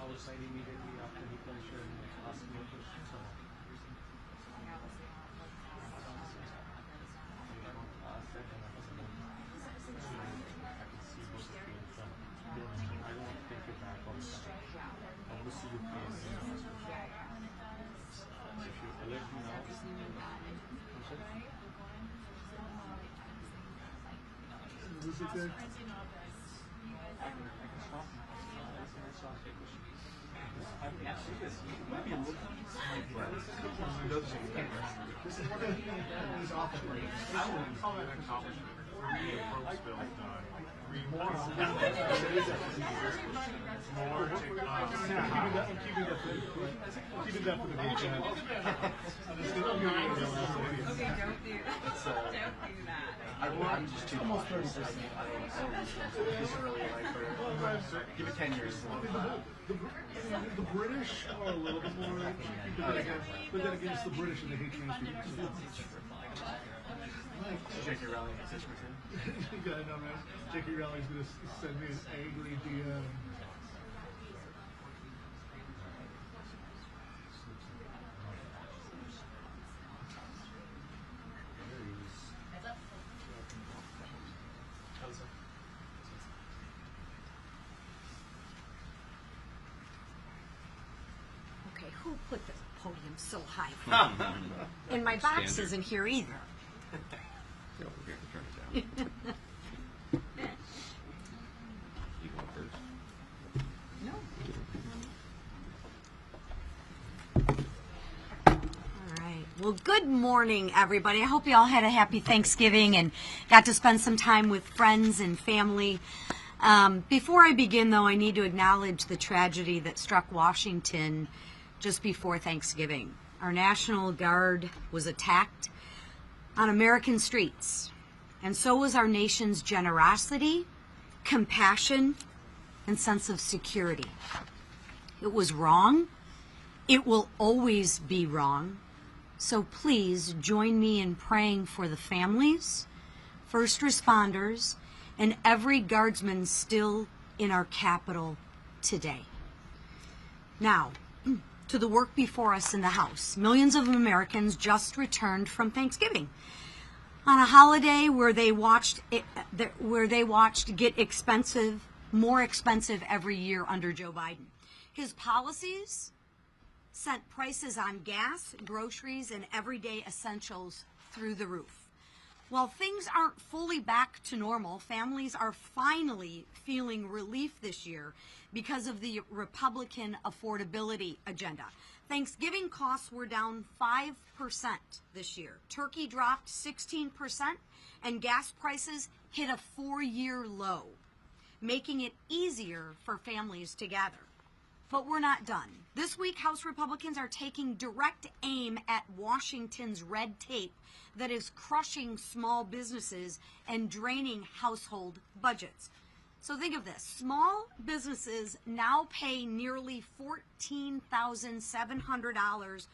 outside immediately after the closure and ask more questions? Or? I'm just too almost 30%. Give it 10 years. The British are a little bit more cheeky, but then again, it's the British and they hate trans people. J.K. Rowling exists with him. Yeah, I know, man. J.K. Rowling's going to send me an angry DM. Okay, who put the podium so high? And my box isn't here either. Yeah, we're going to turn it down. You going first? No. All right. Well, good morning, everybody. I hope you all had a happy Thanksgiving and got to spend some time with friends and family. Before I begin, though, I need to acknowledge the tragedy that struck Washington just before Thanksgiving. Our National Guard was attacked on American streets, and so was our nation's generosity, compassion, and sense of security. It was wrong. It will always be wrong. So please join me in praying for the families, first responders, and every guardsman still in our capital today. Now, to the work before us in the House. Millions of Americans just returned from Thanksgiving on a holiday where they watched get expensive, more expensive every year under Joe Biden. His policies sent prices on gas, groceries, and everyday essentials through the roof. While things aren't fully back to normal, families are finally feeling relief this year because of the Republican affordability agenda. Thanksgiving costs were down 5% this year. Turkey dropped 16%, and gas prices hit a 4-year low, making it easier for families to gather. But we're not done. This week, House Republicans are taking direct aim at Washington's red tape that is crushing small businesses and draining household budgets. So think of this. Small businesses now pay nearly $14,700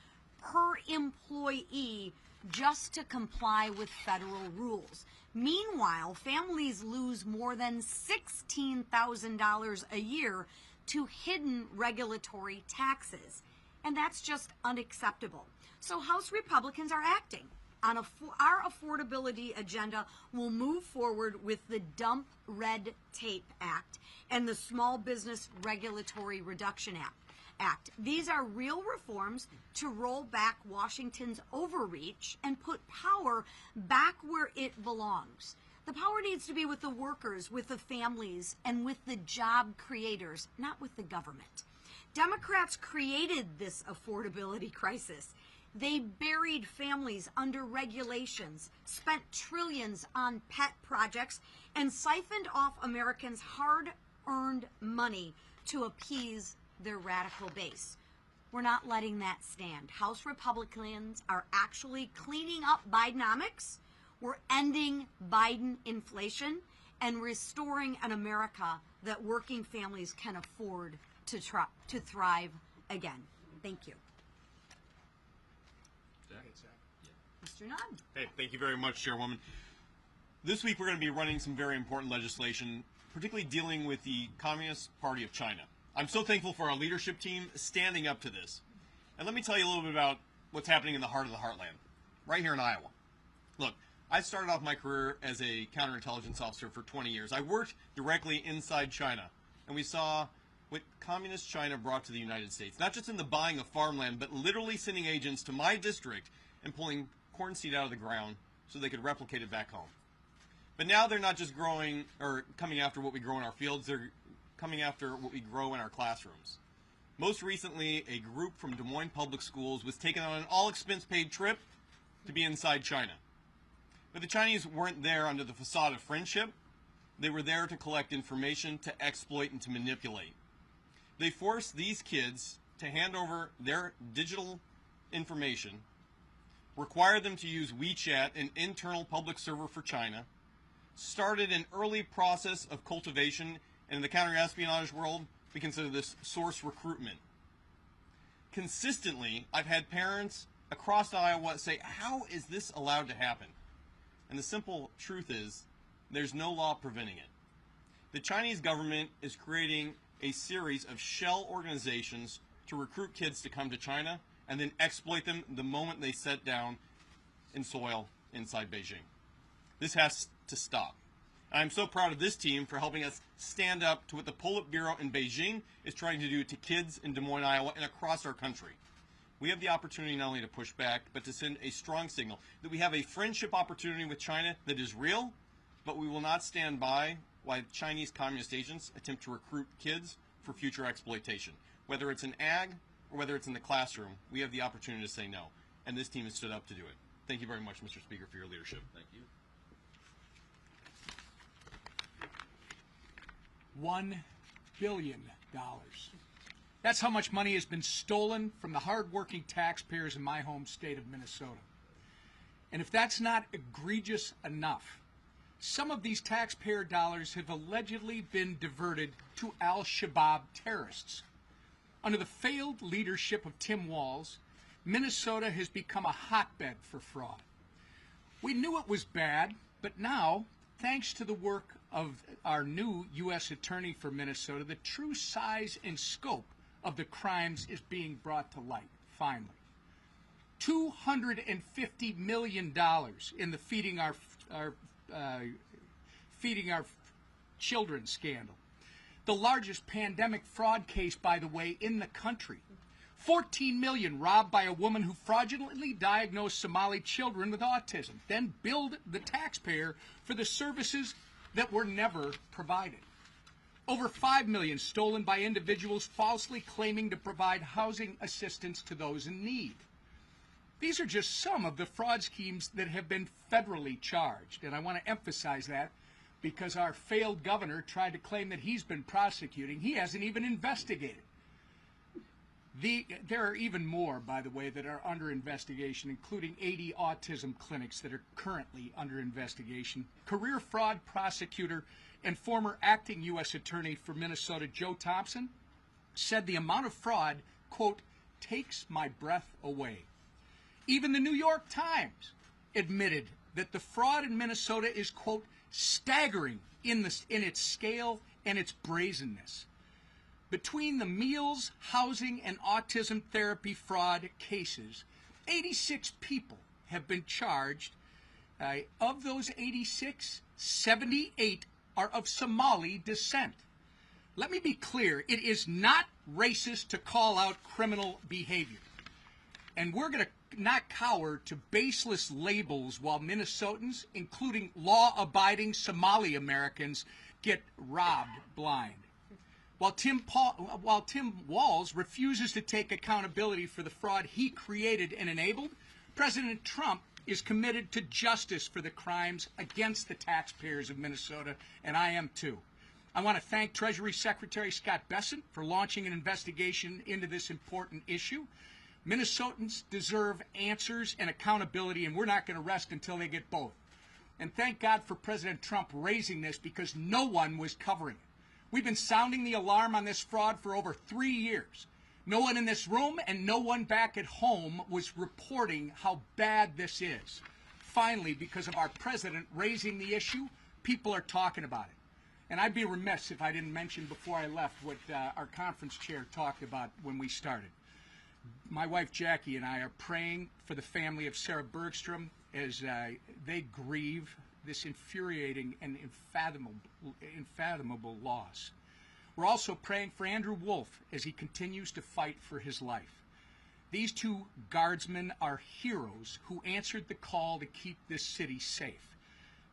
per employee just to comply with federal rules. Meanwhile, families lose more than $16,000 a year to hidden regulatory taxes. And that's just unacceptable. So House Republicans are acting. Our affordability agenda will move forward with the Dump Red Tape Act and the Small Business Regulatory Reduction Act. These are real reforms to roll back Washington's overreach and put power back where it belongs. The power needs to be with the workers, with the families, and with the job creators, not with the government. Democrats created this affordability crisis. They buried families under regulations, spent trillions on pet projects, and siphoned off Americans' hard-earned money to appease their radical base. We're not letting that stand. House Republicans are actually cleaning up Bidenomics. We're ending Biden inflation and restoring an America that working families can afford to thrive again. Thank you. Mr. Nunn. Hey, thank you very much, Chairwoman. This week we're going to be running some very important legislation, particularly dealing with the Communist Party of China. I'm so thankful for our leadership team standing up to this. And let me tell you a little bit about what's happening in the heart of the heartland, right here in Iowa. Look, I started off my career as a counterintelligence officer for 20 years. I worked directly inside China, and we saw what communist China brought to the United States, not just in the buying of farmland, but literally sending agents to my district and pulling corn seed out of the ground so they could replicate it back home. But now they're not just growing or coming after what we grow in our fields, they're coming after what we grow in our classrooms. Most recently, a group from Des Moines Public Schools was taken on an all-expense-paid trip to be inside China. But the Chinese weren't there under the facade of friendship. They were there to collect information, to exploit, and to manipulate. They forced these kids to hand over their digital information, required them to use WeChat, an internal public server for China, started an early process of cultivation, and in the counterespionage world, we consider this source recruitment. Consistently, I've had parents across Iowa say, how is this allowed to happen? And the simple truth is, there's no law preventing it. The Chinese government is creating a series of shell organizations to recruit kids to come to China and then exploit them the moment they set down in soil inside Beijing. This has to stop. I'm so proud of this team for helping us stand up to what the Politburo in Beijing is trying to do to kids in Des Moines, Iowa, and across our country. We have the opportunity not only to push back, but to send a strong signal that we have a friendship opportunity with China that is real, but we will not stand by while Chinese communist agents attempt to recruit kids for future exploitation. Whether it's in ag or whether it's in the classroom, we have the opportunity to say no, and this team has stood up to do it. Thank you very much, Mr. Speaker, for your leadership. Thank you. $1 billion. That's how much money has been stolen from the hardworking taxpayers in my home state of Minnesota. And if that's not egregious enough, some of these taxpayer dollars have allegedly been diverted to al-Shabaab terrorists. Under the failed leadership of Tim Walz, Minnesota has become a hotbed for fraud. We knew it was bad, but now, thanks to the work of our new U.S. Attorney for Minnesota, the true size and scope of the crimes is being brought to light, finally. $250 million in the feeding our children scandal. The largest pandemic fraud case, by the way, in the country. 14 million robbed by a woman who fraudulently diagnosed Somali children with autism, then billed the taxpayer for the services that were never provided. Over 5 million stolen by individuals falsely claiming to provide housing assistance to those in need. These are just some of the fraud schemes that have been federally charged, and I want to emphasize that because our failed governor tried to claim that he's been prosecuting. He hasn't even investigated. There are even more, by the way, that are under investigation, including 80 autism clinics that are currently under investigation. Career fraud prosecutor and former acting U.S. Attorney for Minnesota, Joe Thompson, said the amount of fraud, quote, takes my breath away. Even the New York Times admitted that the fraud in Minnesota is, quote, staggering in its scale and its brazenness. Between the meals, housing, and autism therapy fraud cases, 86 people have been charged. Of those 86, 78 are of Somali descent. Let me be clear, it is not racist to call out criminal behavior. And we're going to not cower to baseless labels while Minnesotans, including law-abiding Somali Americans, get robbed blind. While Tim Walz refuses to take accountability for the fraud he created and enabled, President Trump is committed to justice for the crimes against the taxpayers of Minnesota, and I am too. I want to thank Treasury Secretary Scott Bessent for launching an investigation into this important issue. Minnesotans deserve answers and accountability, and we're not going to rest until they get both. And thank God for President Trump raising this because no one was covering it. We've been sounding the alarm on this fraud for over 3 years. No one in this room and no one back at home was reporting how bad this is. Finally, because of our president raising the issue, people are talking about it. And I'd be remiss if I didn't mention before I left what our conference chair talked about when we started. My wife Jackie and I are praying for the family of Sarah Bergstrom as they grieve this infuriating and unfathomable loss. We're also praying for Andrew Wolf as he continues to fight for his life. These two guardsmen are heroes who answered the call to keep this city safe.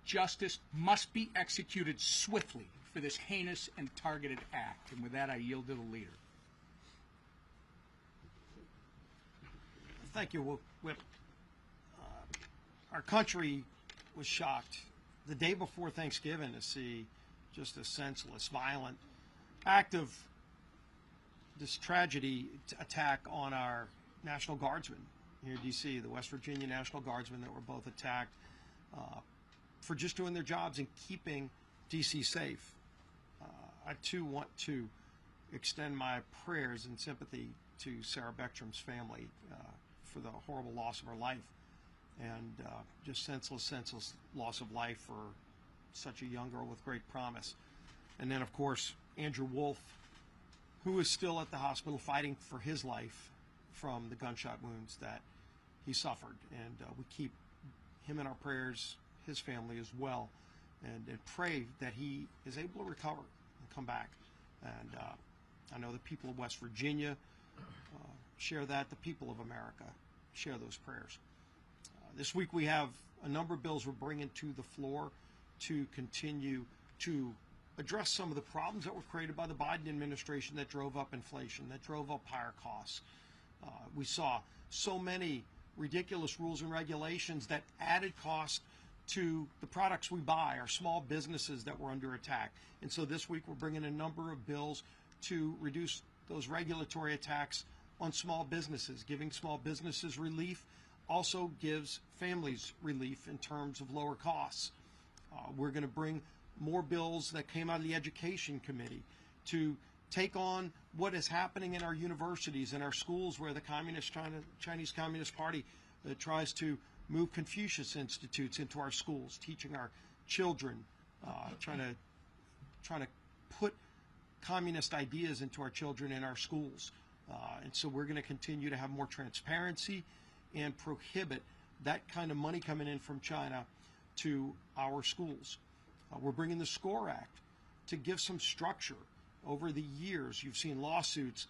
Justice must be executed swiftly for this heinous and targeted act. And with that, I yield to the leader. Thank you, Whip. Our country was shocked the day before Thanksgiving to see just a senseless, violent act of this tragedy attack on our National Guardsmen here in D.C., the West Virginia National Guardsmen that were both attacked for just doing their jobs and keeping D.C. safe. I, too, want to extend my prayers and sympathy to Sarah Bergstrom's family for the horrible loss of her life and just senseless loss of life for such a young girl with great promise. And then, of course, Andrew Wolf, who is still at the hospital fighting for his life from the gunshot wounds that he suffered. And we keep him in our prayers, his family as well, and pray that he is able to recover and come back. And I know the people of West Virginia share that. The people of America share those prayers. This week we have a number of bills we're bringing to the floor to continue to address some of the problems that were created by the Biden administration that drove up inflation, that drove up higher costs. We saw so many ridiculous rules and regulations that added cost to the products we buy, our small businesses that were under attack. And so this week we're bringing a number of bills to reduce those regulatory attacks on small businesses. Giving small businesses relief also gives families relief in terms of lower costs. We're going to bring more bills that came out of the Education Committee to take on what is happening in our universities and our schools where the Chinese Communist Party tries to move Confucius Institutes into our schools, teaching our children, trying to put communist ideas into our children in our schools. And so we're going to continue to have more transparency and prohibit that kind of money coming in from China to our schools. We're bringing the SCORE Act to give some structure. Over the years, you've seen lawsuits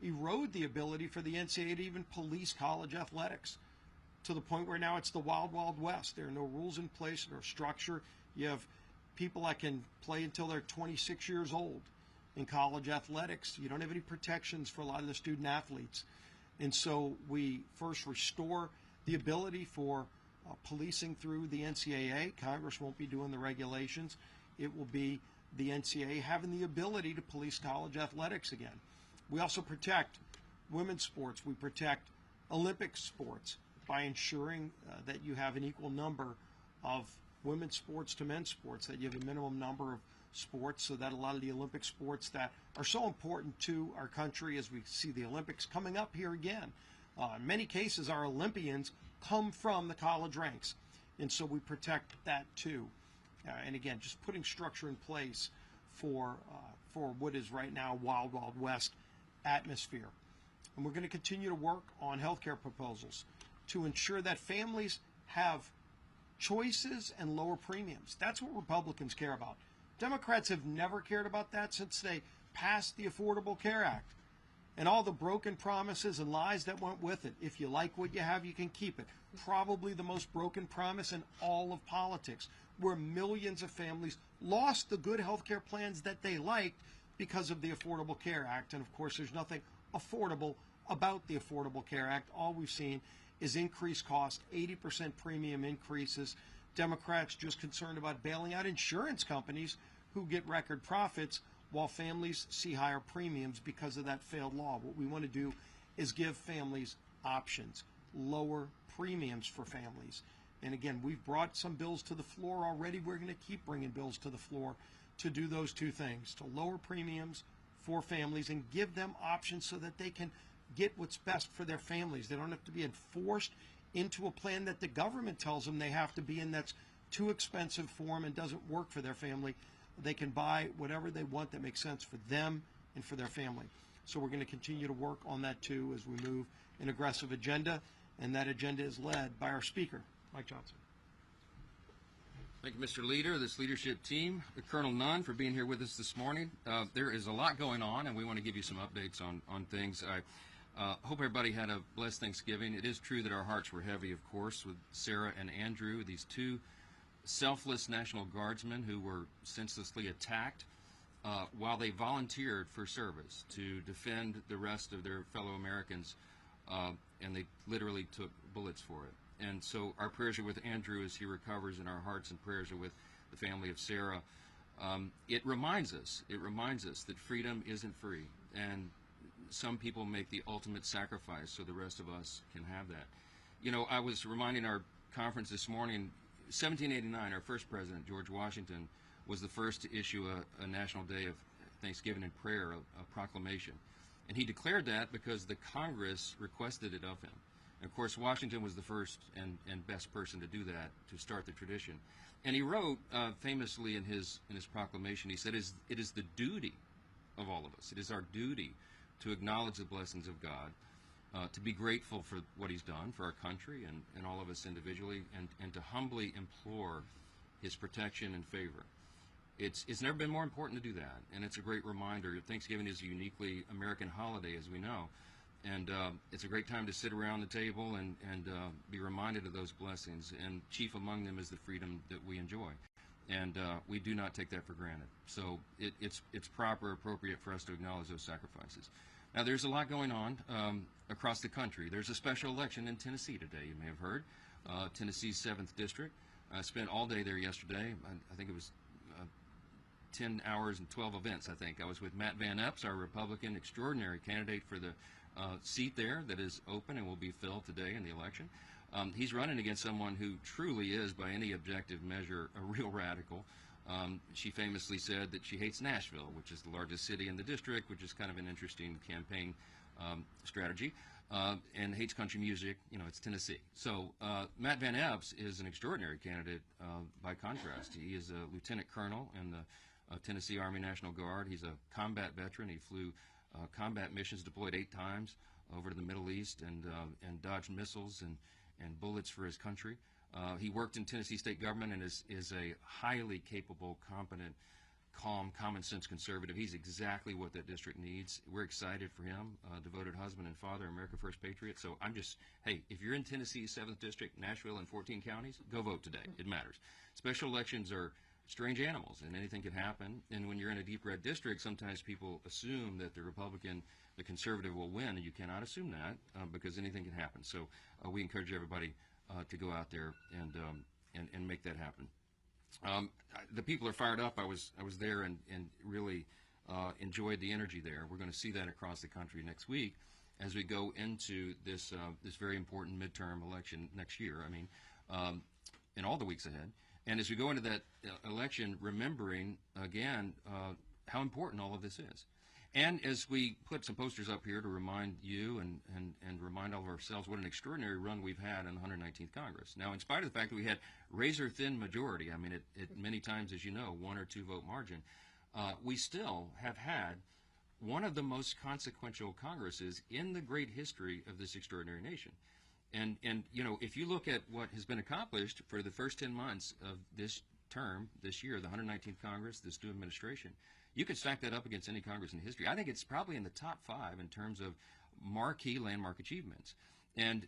erode the ability for the NCAA to even police college athletics, to the point where now it's the wild, wild west. There are no rules in place, no structure. You have people that can play until they're 26 years old in college athletics. You don't have any protections for a lot of the student athletes. And so we first restore the ability for policing through the NCAA. Congress won't be doing the regulations. It will be the NCAA having the ability to police college athletics again. We also protect women's sports. We protect Olympic sports by ensuring that you have an equal number of women's sports to men's sports, that you have a minimum number of sports, so that a lot of the Olympic sports that are so important to our country, as we see the Olympics coming up here again. In many cases, our Olympians come from the college ranks, and so we protect that too. And again, just putting structure in place for what is right now wild, wild west atmosphere. And we're going to continue to work on health care proposals to ensure that families have choices and lower premiums. That's what Republicans care about. Democrats have never cared about that since they passed the Affordable Care Act and all the broken promises and lies that went with it. If you like what you have, you can keep it. Probably the most broken promise in all of politics, where millions of families lost the good health care plans that they liked because of the Affordable Care Act. And of course, there's nothing affordable about the Affordable Care Act. All we've seen is increased cost, 80% premium increases. Democrats just concerned about bailing out insurance companies who get record profits while families see higher premiums because of that failed law. What we want to do is give families options, lower premiums for families. And again, we've brought some bills to the floor already. We're going to keep bringing bills to the floor to do those two things, to lower premiums for families and give them options so that they can get what's best for their families. They don't have to be enforced into a plan that the government tells them they have to be in, that's too expensive for them and doesn't work for their family. they can buy whatever they want that makes sense for them and for their family. So we're going to continue to work on that too as we move an aggressive agenda, and that agenda is led by our speaker, Mike Johnson. Thank you, Mr. Leader, this leadership team, Colonel Nunn, for being here with us this morning. There is a lot going on, and we want to give you some updates on things. I hope everybody had a blessed Thanksgiving. It is true that our hearts were heavy, of course, with Sarah and Andrew, these two selfless National Guardsmen who were senselessly attacked while they volunteered for service to defend the rest of their fellow Americans, and they literally took bullets for it. And so our prayers are with Andrew as he recovers, and our hearts and prayers are with the family of Sarah. It reminds us that freedom isn't free, and some people make the ultimate sacrifice so the rest of us can have that. You know, I was reminding our conference this morning, 1789, our first president, George Washington, was the first to issue a national day of thanksgiving and prayer, a proclamation. And he declared that because the Congress requested it of him. And of course, Washington was the first and best person to do that, to start the tradition. And he wrote famously in his proclamation, he said, it is the duty of all of us, it is our duty to acknowledge the blessings of God, to be grateful for what he's done for our country and all of us individually, and to humbly implore his protection and favor. It's never been more important to do that, and it's a great reminder. Thanksgiving is a uniquely American holiday, as we know, and it's a great time to sit around the table and be reminded of those blessings, and chief among them is the freedom that we enjoy, and we do not take that for granted. So it's proper, appropriate for us to acknowledge those sacrifices. Now, there's a lot going on across the country. There's a special election in Tennessee today, you may have heard, Tennessee's 7th District. I spent all day there yesterday. I think it was 10 hours and 12 events, I think. I was with Matt Van Epps, our Republican extraordinary candidate for the seat there that is open and will be filled today in the election. He's running against someone who truly is, by any objective measure, a real radical. She famously said that she hates Nashville, which is the largest city in the district, which is kind of an interesting campaign strategy, and hates country music. You know, it's Tennessee. So Matt Van Epps is an extraordinary candidate by contrast. He is a lieutenant colonel in the Tennessee Army National Guard. He's a combat veteran. He flew combat missions, deployed 8 times over to the Middle East, and dodged missiles and bullets for his country. He worked in Tennessee state government and is a highly capable, competent, calm, common-sense conservative. He's exactly what that district needs. We're excited for him, devoted husband and father, America First Patriot. So hey, if you're in Tennessee's 7th District, Nashville, and 14 counties, go vote today. It matters. Special elections are strange animals, and anything can happen. And when you're in a deep red district, sometimes people assume that the Republican, the conservative, will win, and you cannot assume that because anything can happen. So we encourage everybody to go out there and make that happen. The people are fired up. I was there and really enjoyed the energy there. We're going to see that across the country next week as we go into this very important midterm election next year. I mean, in all the weeks ahead. And as we go into that election, remembering, again, how important all of this is. And as we put some posters up here to remind you and remind all of ourselves what an extraordinary run we've had in the 119th Congress. Now, in spite of the fact that we had razor-thin majority, I mean, it many times, as you know, 1 or 2 vote margin, we still have had one of the most consequential Congresses in the great history of this extraordinary nation. And you know, if you look at what has been accomplished for the first 10 months of this term, this year, the 119th Congress, this new administration, you could stack that up against any Congress in history. I think it's probably in the top 5 in terms of marquee landmark achievements. And,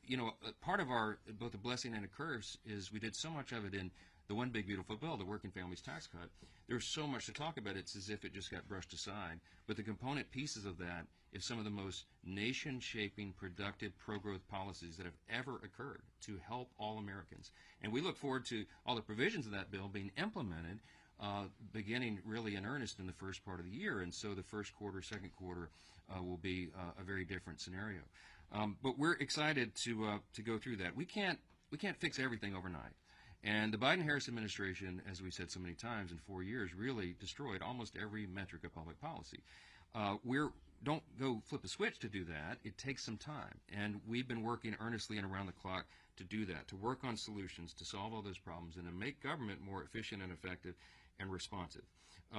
you know, part of our, both a blessing and a curse is we did so much of it in the One Big Beautiful Bill, the Working Families Tax Cut. There's so much to talk about. It's as if it just got brushed aside. But the component pieces of that is some of the most nation-shaping, productive, pro-growth policies that have ever occurred to help all Americans. And we look forward to all the provisions of that bill being implemented beginning really in earnest in the first part of the year. And so the first quarter, second quarter will be a very different scenario. But we're excited to go through that. We can't fix everything overnight. And the Biden-Harris administration, as we said so many times, in 4 years really destroyed almost every metric of public policy. Don't go flip a switch to do that. It takes some time. And we've been working earnestly and around the clock to do that, to work on solutions, to solve all those problems, and to make government more efficient and effective, and responsive.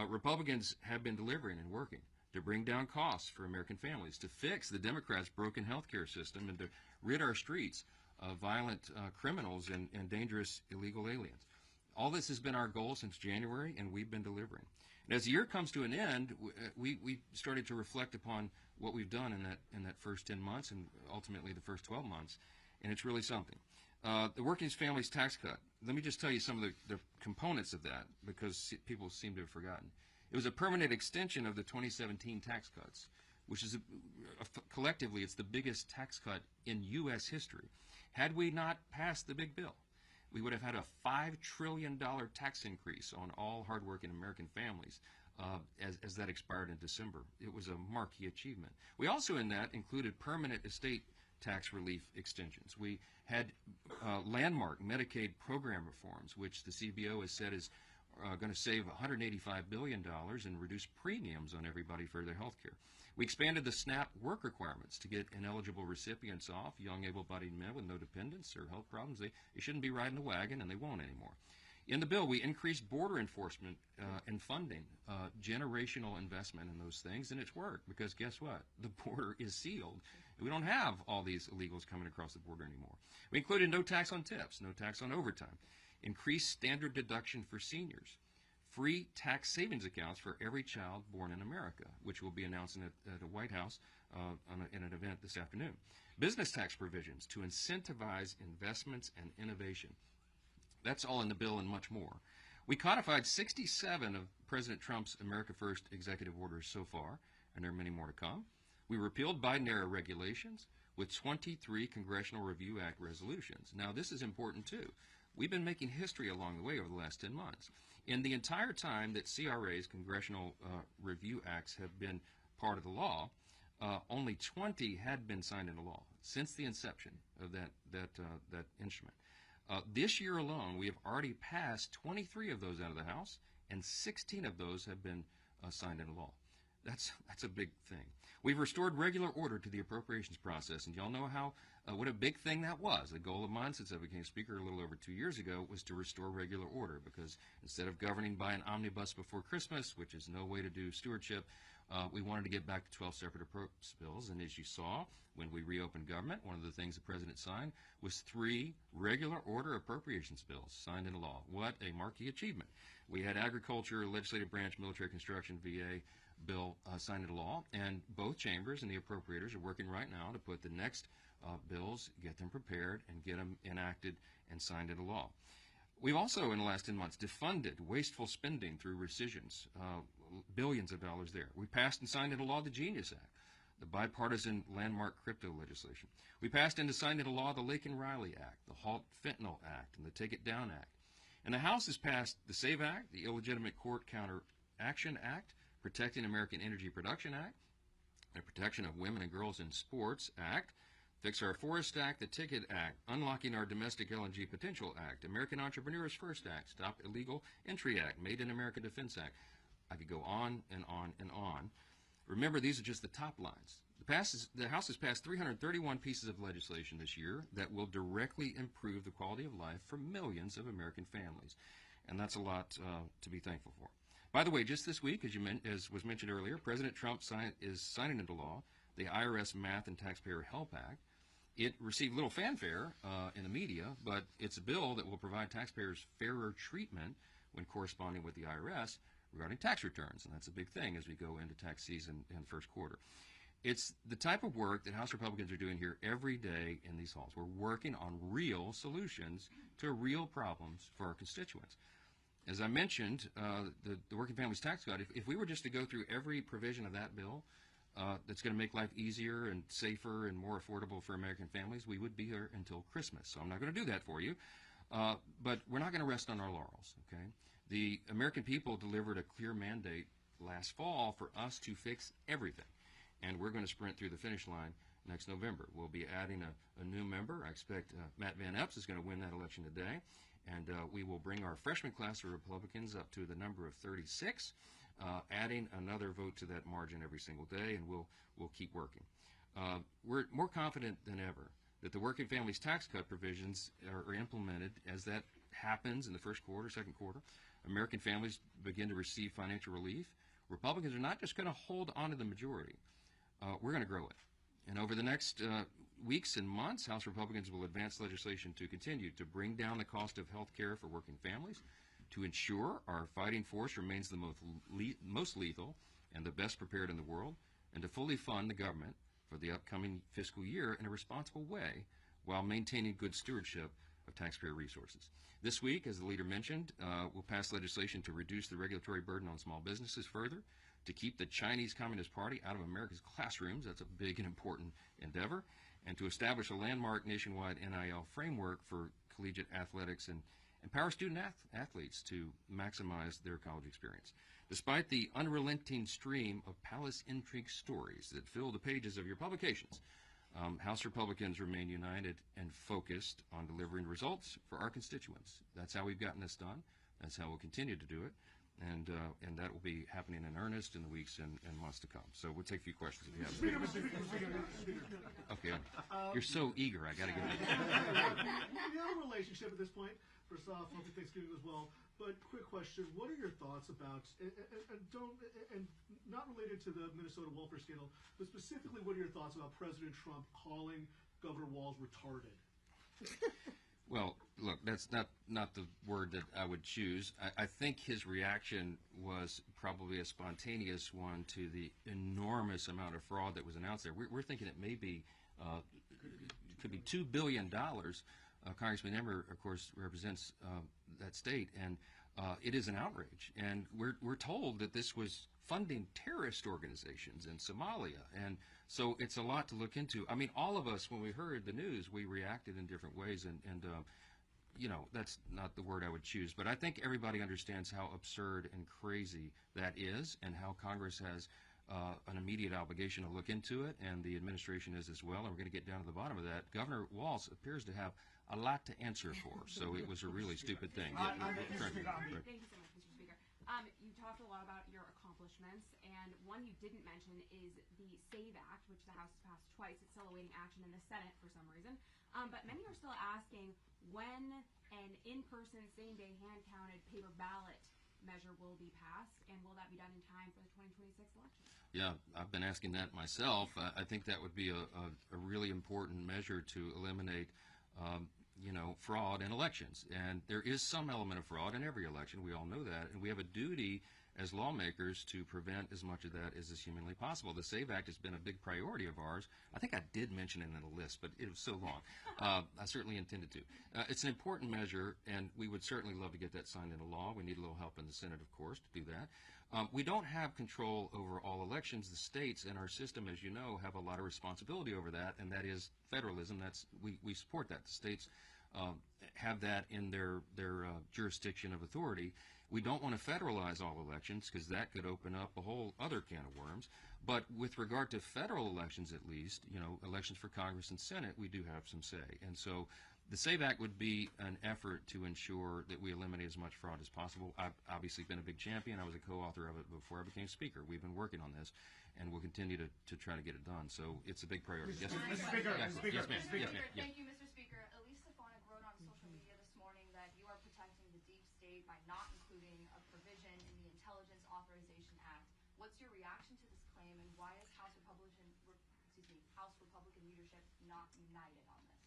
Republicans have been delivering and working to bring down costs for American families, to fix the Democrats' broken health care system, and to rid our streets of violent criminals and dangerous illegal aliens. All this has been our goal since January, and we've been delivering. And as the year comes to an end, we started to reflect upon what we've done in that first 10 months and ultimately the first 12 months, and it's really something. The Working Families Tax Cut, let me just tell you some of the components of that, because people seem to have forgotten. It was a permanent extension of the 2017 tax cuts, which is collectively it's the biggest tax cut in U.S. history. Had we not passed the big bill, we would have had a $5 trillion tax increase on all hardworking American families as that expired in December. It was a marquee achievement. We also in that included permanent estate tax relief extensions. We had landmark Medicaid program reforms, which the CBO has said is going to save $185 billion and reduce premiums on everybody for their health care. We expanded the SNAP work requirements to get ineligible recipients off, young able-bodied men with no dependents or health problems. They shouldn't be riding the wagon, and they won't anymore. In the bill, we increased border enforcement and funding, generational investment in those things, and it's worked because guess what? The border is sealed. We don't have all these illegals coming across the border anymore. We included no tax on tips, no tax on overtime, increased standard deduction for seniors, free tax savings accounts for every child born in America, which will be announcing at the White House in an event this afternoon. Business tax provisions to incentivize investments and innovation. That's all in the bill and much more. We codified 67 of President Trump's America First executive orders so far, and there are many more to come. We repealed Biden-era regulations with 23 Congressional Review Act resolutions. Now, this is important, too. We've been making history along the way over the last 10 months. In the entire time that CRA's, Congressional Review Acts, have been part of the law, only 20 had been signed into law since the inception of that instrument. This year alone, we have already passed 23 of those out of the House, and 16 of those have been signed into law. That's a big thing. We've restored regular order to the appropriations process, and y'all know how what a big thing that was. The goal of mine since I became Speaker a little over 2 years ago was to restore regular order, because instead of governing by an omnibus before Christmas, which is no way to do stewardship, we wanted to get back to 12 separate appropriations bills. And as you saw, when we reopened government, one of the things the President signed was 3 regular order appropriations bills signed into law. What a marquee achievement. We had agriculture, legislative branch, military construction, VA bill signed into law, and both chambers and the appropriators are working right now to put the next bills, get them prepared, and get them enacted and signed into law. We've also, in the last 10 months, defunded wasteful spending through rescissions, billions of dollars there. We passed and signed into law the Genius Act, the bipartisan landmark crypto legislation. We passed and signed into law the Laken-Riley Act, the Halt Fentanyl Act, and the Take It Down Act. And the House has passed the SAVE Act, the Illegitimate Court Counter Action Act, Protecting American Energy Production Act, the Protection of Women and Girls in Sports Act, Fix Our Forest Act, the Ticket Act, Unlocking Our Domestic LNG Potential Act, American Entrepreneurs First Act, Stop Illegal Entry Act, Made in America Defense Act. I could go on and on and on. Remember, these are just the top lines. The House has passed 331 pieces of legislation this year that will directly improve the quality of life for millions of American families. And that's a lot to be thankful for. By the way, just this week, as was mentioned earlier, President Trump is signing into law the IRS Math and Taxpayer Help Act. It received little fanfare in the media, but it's a bill that will provide taxpayers fairer treatment when corresponding with the IRS regarding tax returns, and that's a big thing as we go into tax season in first quarter. It's the type of work that House Republicans are doing here every day in these halls. We're working on real solutions to real problems for our constituents. As I mentioned, the Working Families Tax Cut, if we were just to go through every provision of that bill that's going to make life easier and safer and more affordable for American families, we would be here until Christmas. So I'm not going to do that for you. But we're not going to rest on our laurels, okay? The American people delivered a clear mandate last fall for us to fix everything. And we're going to sprint through the finish line next November. We'll be adding a new member. I expect Matt Van Epps is going to win that election today. And we will bring our freshman class of Republicans up to the number of 36, adding another vote to that margin every single day, and we'll keep working. We're more confident than ever that the Working Families Tax Cut provisions are implemented as that happens in the first quarter, second quarter. American families begin to receive financial relief, Republicans are not just going to hold on to the majority. We're going to grow it. And over the next weeks and months, House Republicans will advance legislation to continue to bring down the cost of health care for working families, to ensure our fighting force remains the most lethal and the best prepared in the world, and to fully fund the government for the upcoming fiscal year in a responsible way while maintaining good stewardship of taxpayer resources. This week, as the leader mentioned, we'll pass legislation to reduce the regulatory burden on small businesses further, to keep the Chinese Communist Party out of America's classrooms. That's a big and important endeavor. And to establish a landmark nationwide NIL framework for collegiate athletics and empower student athletes to maximize their college experience. Despite the unrelenting stream of palace intrigue stories that fill the pages of your publications, House Republicans remain united and focused on delivering results for our constituents. That's how we've gotten this done. That's how we'll continue to do it. And that will be happening in earnest in the weeks and months to come. So we'll take a few questions if you have them. Okay. You're so eager. I got to get it. We have a relationship at this point. First off, happy Thanksgiving as well. But quick question: what are your thoughts about and not related to the Minnesota welfare scandal, but specifically, what are your thoughts about President Trump calling Governor Walz retarded? Well, look, that's not the word that I would choose. I think his reaction was probably a spontaneous one to the enormous amount of fraud that was announced there. We're thinking it may be, could be $2 billion. Congressman Emmer, of course, represents that state, and it is an outrage. And we're told that this was funding terrorist organizations in Somalia, and so it's a lot to look into. I mean, all of us, when we heard the news, we reacted in different ways, and you know, that's not the word I would choose, but I think everybody understands how absurd and crazy that is, and how Congress has an immediate obligation to look into it, and the administration is as well, and we're going to get down to the bottom of that. Governor Walz appears to have a lot to answer for, so it was a really stupid thing. Thank you so much, Mr. Speaker. You talked a lot about your accomplishments, and one you didn't mention is the SAVE Act, which the House has passed twice. It's still awaiting action in the Senate for some reason. But many are still asking when an in-person, same-day, hand-counted paper ballot measure will be passed, and will that be done in time for the 2026 election? Yeah, I've been asking that myself. I think that would be a really important measure to eliminate you know, fraud in elections. And there is some element of fraud in every election. We all know that. And we have a duty as lawmakers to prevent as much of that as is humanly possible. The SAVE Act has been a big priority of ours. I think I did mention it in the list, but it was so long. I certainly intended to. It's an important measure, and we would certainly love to get that signed into law. We need a little help in the Senate, of course, to do that. We don't have control over all elections. The states and our system, as you know, have a lot of responsibility over that, and that is federalism. We support that. The states have that in their jurisdiction of authority. We don't want to federalize all elections because that could open up a whole other can of worms. But with regard to federal elections, at least, you know, elections for Congress and Senate, we do have some say. And so the SAVE Act would be an effort to ensure that we eliminate as much fraud as possible. I've obviously been a big champion. I was a co-author of it before I became Speaker. We've been working on this, and we'll continue to try to get it done. So it's a big priority. Yes, ma'am. Yes, ma'am. Yes, ma'am. Thank you, Mr. Speaker. Elise Stefanik wrote on social media this morning that you are protecting the deep state by not including a provision in the Intelligence Authorization Act. What's your reaction to this claim, and why is House Republican leadership not united on this?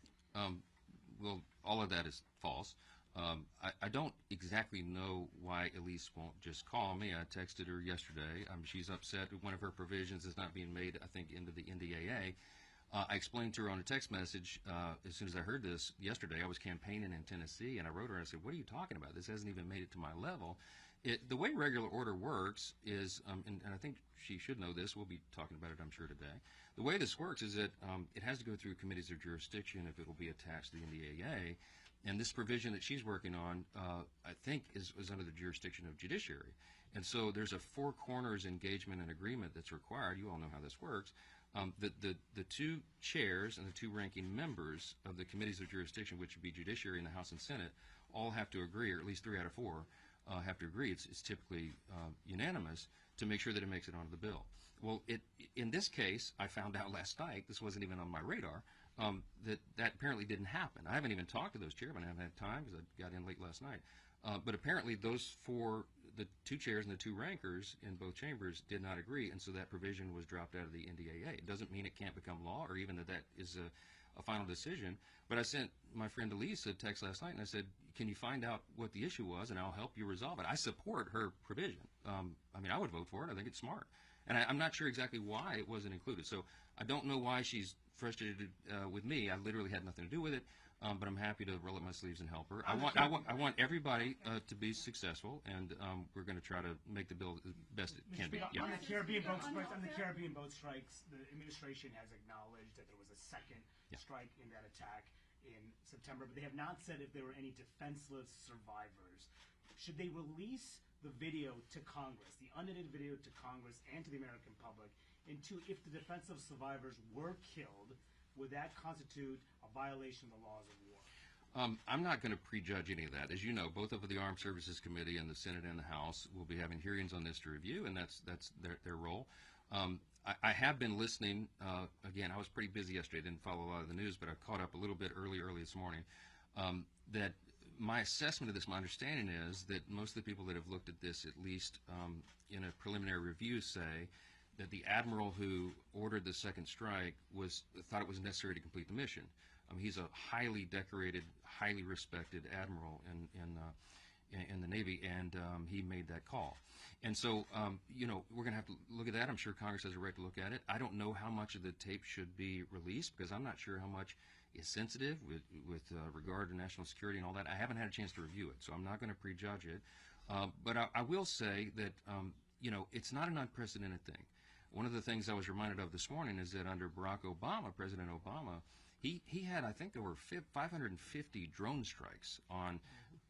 Well, all of that is false. I don't exactly know why Elise won't just call me. I texted her yesterday. She's upset that one of her provisions is not being made, I think, into the NDAA. I explained to her on a text message as soon as I heard this yesterday. I was campaigning in Tennessee, and I wrote her and I said, what are you talking about? This hasn't even made it to my level. The way regular order works is, and I think she should know this, we'll be talking about it, I'm sure, today. The way this works is that it has to go through committees of jurisdiction if it will be attached to the NDAA. And this provision that she's working on, I think, is under the jurisdiction of judiciary. And so there's a four corners engagement and agreement that's required. You all know how this works. The two chairs and the two ranking members of the committees of jurisdiction, which would be judiciary and the House and Senate, all have to agree, or at least 3 out of 4 have to agree. It's typically unanimous to make sure that it makes it onto the bill. Well, in this case, I found out last night, this wasn't even on my radar, that apparently didn't happen. I haven't even talked to those chairmen. I haven't had time because I got in late last night. But apparently those the two chairs and the two rankers in both chambers did not agree, and so that provision was dropped out of the NDAA. It doesn't mean it can't become law or even that is a final decision. But I sent my friend Elise a text last night, and I said, can you find out what the issue was, and I'll help you resolve it. I support her provision. I mean, I would vote for it. I think it's smart. And I'm not sure exactly why it wasn't included. So I don't know why she's frustrated with me. I literally had nothing to do with it. But I'm happy to roll up my sleeves and help her. I want everybody to be successful, and we're going to try to make the bill the best it can be. On the Caribbean boat strikes, the administration has acknowledged that there was a second strike in that attack in September, but they have not said if there were any defenseless survivors. Should they release the video to Congress, the unedited video to Congress and to the American public? And two, if the defenseless survivors were killed, would that constitute a violation of the laws of war? I'm not going to prejudge any of that. As you know, both of the Armed Services Committee and the Senate and the House will be having hearings on this to review, and that's their role. I have been listening. Again, I was pretty busy yesterday. I didn't follow a lot of the news, but I caught up a little bit early this morning. That my assessment of this, my understanding is that most of the people that have looked at this, at least in a preliminary review, say that the admiral who ordered the second strike thought it was necessary to complete the mission. He's a highly decorated, highly respected admiral in the Navy, and he made that call. And so, we're going to have to look at that. I'm sure Congress has a right to look at it. I don't know how much of the tape should be released because I'm not sure how much is sensitive with regard to national security and all that. I haven't had a chance to review it, so I'm not going to prejudge it. But I will say that, it's not an unprecedented thing. One of the things I was reminded of this morning is that under Barack Obama, President Obama, he had, I think there were 550 drone strikes on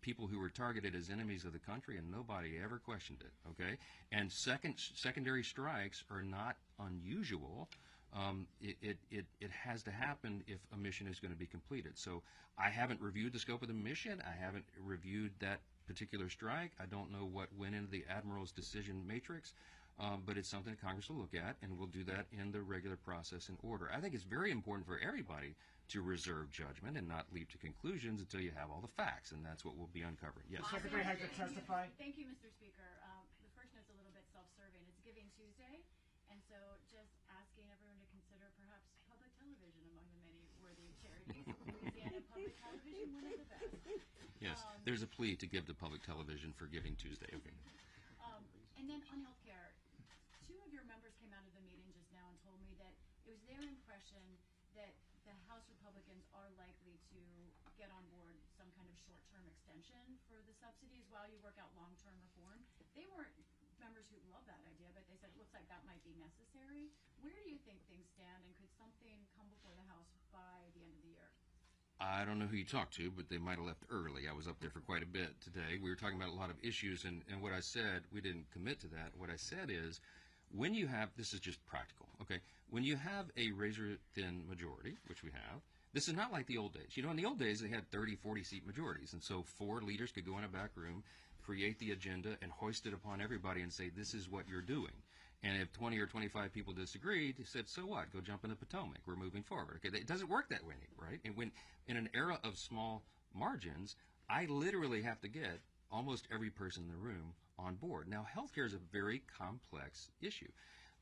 people who were targeted as enemies of the country, and nobody ever questioned it, okay? And secondary strikes are not unusual. It has to happen if a mission is going to be completed. So I haven't reviewed the scope of the mission. I haven't reviewed that particular strike. I don't know what went into the admiral's decision matrix. But it's something that Congress will look at, and we'll do that in the regular process and order. I think it's very important for everybody to reserve judgment and not leap to conclusions until you have all the facts, and that's what we'll be uncovering. Yes. Secretary has to testify. Thank you, Mr. Speaker. The first note's a little bit self-serving. It's Giving Tuesday, and so just asking everyone to consider perhaps public television among the many worthy charities. Louisiana Public Television, one of the best. Yes, there's a plea to give to public television for Giving Tuesday. Okay. And then on healthcare, two of your members came out of the meeting just now and told me that it was their impression that the House Republicans are likely to get on board some kind of short-term extension for the subsidies while you work out long-term reform. They weren't members who love that idea, but they said it looks like that might be necessary. Where do you think things stand, and could something come before the House by the end of the year? I don't know who you talked to, but they might have left early. I was up there for quite a bit today. We were talking about a lot of issues, and what I said, we didn't commit to that. What I said is, when you have, this is just practical, okay? When you have a razor-thin majority, which we have, this is not like the old days. In the old days, they had 30, 40-seat majorities, and so 4 leaders could go in a back room, create the agenda, and hoist it upon everybody and say, this is what you're doing. And if 20 or 25 people disagreed, they said, so what? Go jump in the Potomac. We're moving forward. Okay, it doesn't work that way, right? And when in an era of small margins, I literally have to get almost every person in the room on board. Now, healthcare is a very complex issue.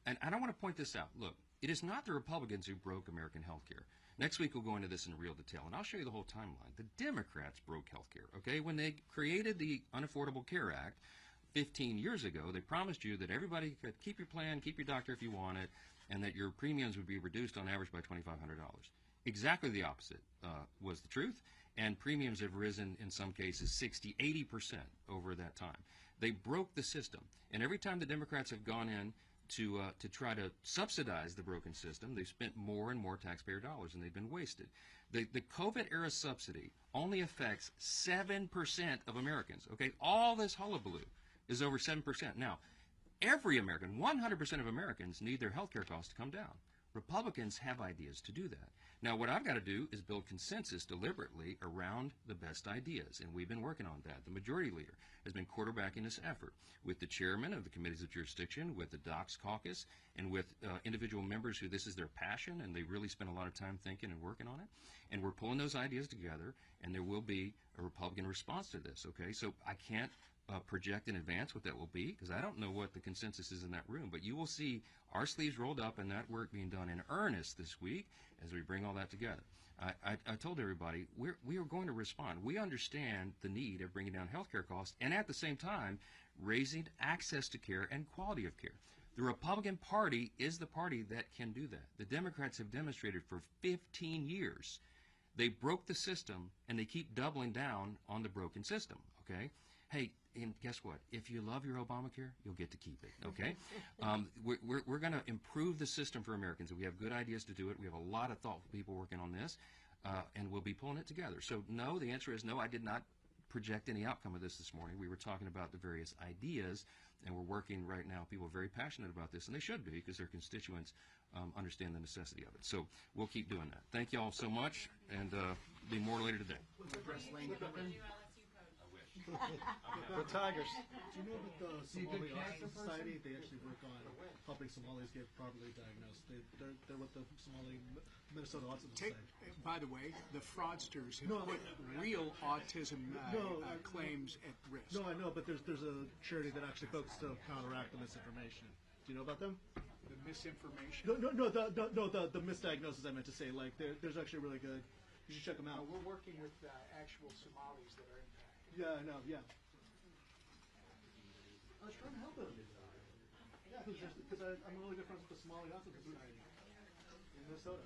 And I want to point this out. Look, it is not the Republicans who broke American healthcare. Next week, we'll go into this in real detail, and I'll show you the whole timeline. The Democrats broke healthcare, okay? When they created the Unaffordable Care Act, 15 years ago, they promised you that everybody could keep your plan, keep your doctor if you want it, and that your premiums would be reduced on average by $2,500. Exactly the opposite was the truth, and premiums have risen in some cases 60, 80% over that time. They broke the system, and every time the Democrats have gone in to try to subsidize the broken system, they've spent more and more taxpayer dollars, and they've been wasted. The COVID-era subsidy only affects 7% of Americans, okay? All this hullabaloo is over 7%. Now, every American, 100% of Americans need their health care costs to come down. Republicans have ideas to do that. Now, what I've got to do is build consensus deliberately around the best ideas, and we've been working on that. The majority leader has been quarterbacking this effort with the chairman of the committees of jurisdiction, with the Docs Caucus, and with individual members who this is their passion, and they really spend a lot of time thinking and working on it. And we're pulling those ideas together, and there will be a Republican response to this, okay? So I can't project in advance what that will be, because I don't know what the consensus is in that room, but you will see our sleeves rolled up and that work being done in earnest this week as we bring all that together. I told everybody we are going to respond. We understand the need of bringing down healthcare costs and at the same time raising access to care and quality of care. The Republican Party is the party that can do that. The Democrats have demonstrated for 15 years they broke the system and they keep doubling down on the broken system, okay? Hey, and guess what? If you love your Obamacare, you'll get to keep it, okay? We're going to improve the system for Americans. We have good ideas to do it. We have a lot of thoughtful people working on this, and we'll be pulling it together. So no, the answer is no, I did not project any outcome of this morning. We were talking about the various ideas, and we're working right now. People are very passionate about this, and they should be because their constituents understand the necessity of it. So we'll keep doing that. Thank you all so much, and be more later today. The Tigers. Do you know that the Somali Autism Society, they actually work on helping Somalis get properly diagnosed? They're with the Minnesota Autism Society. By the way, the fraudsters have put real autism claims at risk. No, I know, but there's a charity that actually focuses to counteract the misinformation. Do you know about them? The misinformation. The misdiagnosis. I meant to say, like, there's actually really good. You should check them out. We're working with actual Somalis that are impacted. Yeah, I know. Yeah. I was trying to help them. Yeah, because I'm really good friends with the Somali Autism Society in Minnesota.